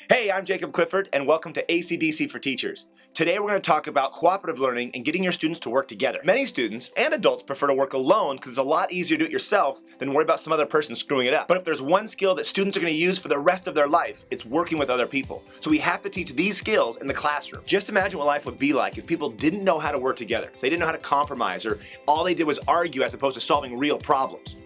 Hey, I'm Jacob Clifford, and welcome to ACDC for Teachers. Today we're going to talk about cooperative learning and getting your students to work together. Many students and adults prefer to work alone because it's a lot easier to do it yourself than worry about some other person screwing it up. But if there's one skill that students are going to use for the rest of their life, it's working with other people. So we have to teach these skills in the classroom. Just imagine what life would be like if people didn't know how to work together, if they didn't know how to compromise, or all they did was argue as opposed to solving real problems.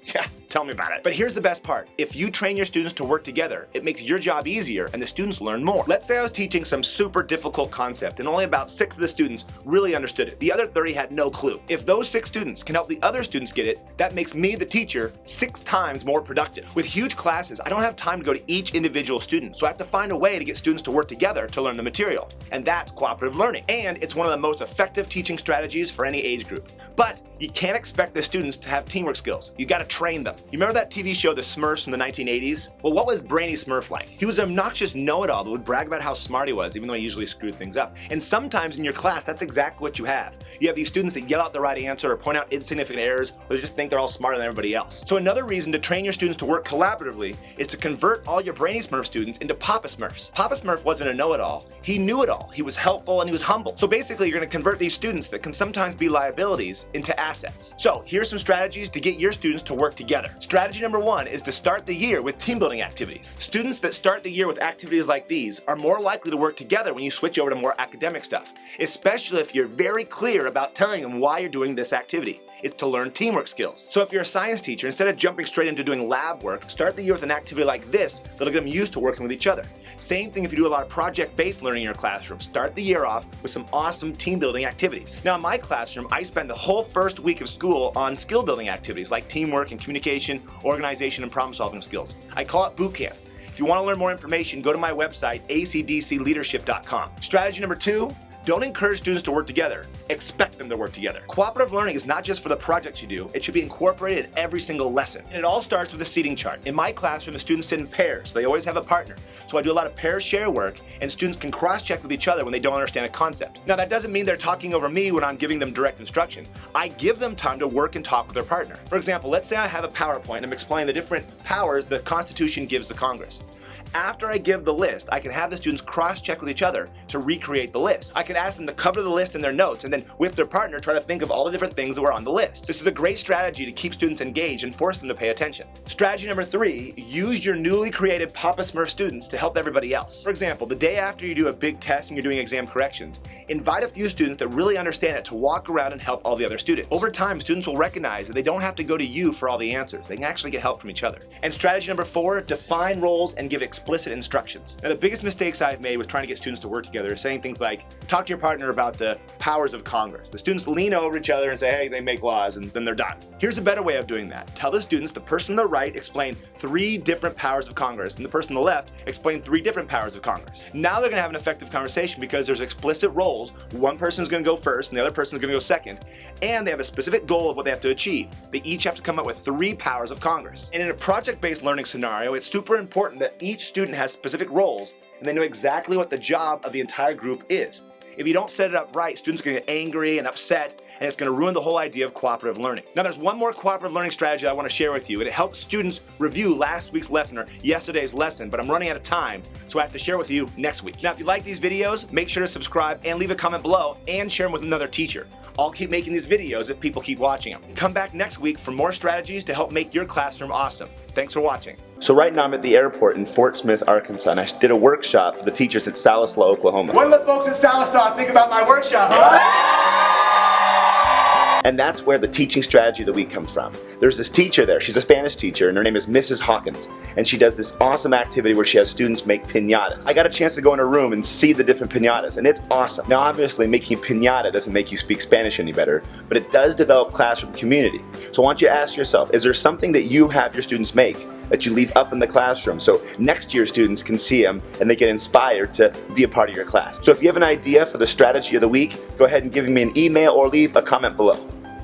Yeah, tell me about it. But here's the best part. If you train your students to work together, it makes your job easier and the students learn more. Let's say I was teaching some super difficult concept and only about 6 of the students really understood it. The other 30 had no clue. If those 6 students can help the other students get it, that makes me, the teacher, 6 times more productive. With huge classes, I don't have time to go to each individual student, so I have to find a way to get students to work together to learn the material. And that's cooperative learning. And it's one of the most effective teaching strategies for any age group. But you can't expect the students to have teamwork skills. You gotta train them. You remember that TV show The Smurfs from the 1980s? Well, what was Brainy Smurf like? He was an obnoxious know-it-all that would brag about how smart he was, even though he usually screwed things up. And sometimes in your class, that's exactly what you have. You have these students that yell out the right answer or point out insignificant errors, or they just think they're all smarter than everybody else. So another reason to train your students to work collaboratively is to convert all your Brainy Smurf students into Papa Smurfs. Papa Smurf wasn't a know-it-all. He knew it all. He was helpful and he was humble. So basically, you're gonna convert these students that can sometimes be liabilities into assets. So here's some strategies to get your students to work together. Strategy number 1 is to start the year with team building activities. Students that start the year with activities like these are more likely to work together when you switch over to more academic stuff, especially if you're very clear about telling them why you're doing this activity. It's to learn teamwork skills. So if you're a science teacher, instead of jumping straight into doing lab work, start the year with an activity like this that'll get them used to working with each other. Same thing if you do a lot of project-based learning in your classroom. Start the year off with some awesome team building activities. Now in my classroom, I spend the whole first week of school on skill building activities like teamwork and communication, organization, and problem solving skills. I call it boot camp. If you want to learn more information, go to my website, acdcleadership.com. Strategy number 2, don't encourage students to work together. Expect them to work together. Cooperative learning is not just for the projects you do, it should be incorporated in every single lesson. And it all starts with a seating chart. In my classroom, the students sit in pairs, so they always have a partner. So I do a lot of pair share work, and students can cross-check with each other when they don't understand a concept. Now that doesn't mean they're talking over me when I'm giving them direct instruction. I give them time to work and talk with their partner. For example, let's say I have a PowerPoint and I'm explaining the different powers the Constitution gives the Congress. After I give the list, I can have the students cross-check with each other to recreate the list. I can ask them to cover the list in their notes and then with their partner try to think of all the different things that were on the list. This is a great strategy to keep students engaged and force them to pay attention. Strategy number 3, use your newly created Papa Smurf students to help everybody else. For example, the day after you do a big test and you're doing exam corrections, invite a few students that really understand it to walk around and help all the other students. Over time, students will recognize that they don't have to go to you for all the answers. They can actually get help from each other. And strategy number 4, define roles and give explicit instructions. Now the biggest mistakes I've made with trying to get students to work together is saying things like, talk to your partner about the powers of Congress. The students lean over each other and say, hey, they make laws, and then they're done. Here's a better way of doing that. Tell the students the person on the right explain 3 different powers of Congress, and the person on the left explain 3 different powers of Congress. Now they're gonna have an effective conversation because there's explicit roles. One person's gonna go first and the other person's gonna go second, and they have a specific goal of what they have to achieve. They each have to come up with 3 powers of Congress. And in a project-based learning scenario, it's super important that each student has specific roles and they know exactly what the job of the entire group is. If you don't set it up right, students are going to get angry and upset, and it's going to ruin the whole idea of cooperative learning. Now there's one more cooperative learning strategy I want to share with you, and it helps students review last week's lesson or yesterday's lesson, but I'm running out of time, so I have to share with you next week. Now if you like these videos, make sure to subscribe and leave a comment below and share them with another teacher. I'll keep making these videos if people keep watching them. Come back next week for more strategies to help make your classroom awesome. Thanks for watching. So right now I'm at the airport in Fort Smith, Arkansas, and I did a workshop for the teachers at Sallisaw, Oklahoma. What do the folks at Sallisaw think about my workshop, huh? And that's where the teaching strategy of the week comes from. There's this teacher there, she's a Spanish teacher, and her name is Mrs. Hawkins, and she does this awesome activity where she has students make piñatas. I got a chance to go in her room and see the different piñatas, and it's awesome. Now obviously making a piñata doesn't make you speak Spanish any better, but it does develop classroom community. So I want you to ask yourself, is there something that you have your students make that you leave up in the classroom so next year's students can see them and they get inspired to be a part of your class? So if you have an idea for the strategy of the week, go ahead and give me an email or leave a comment below.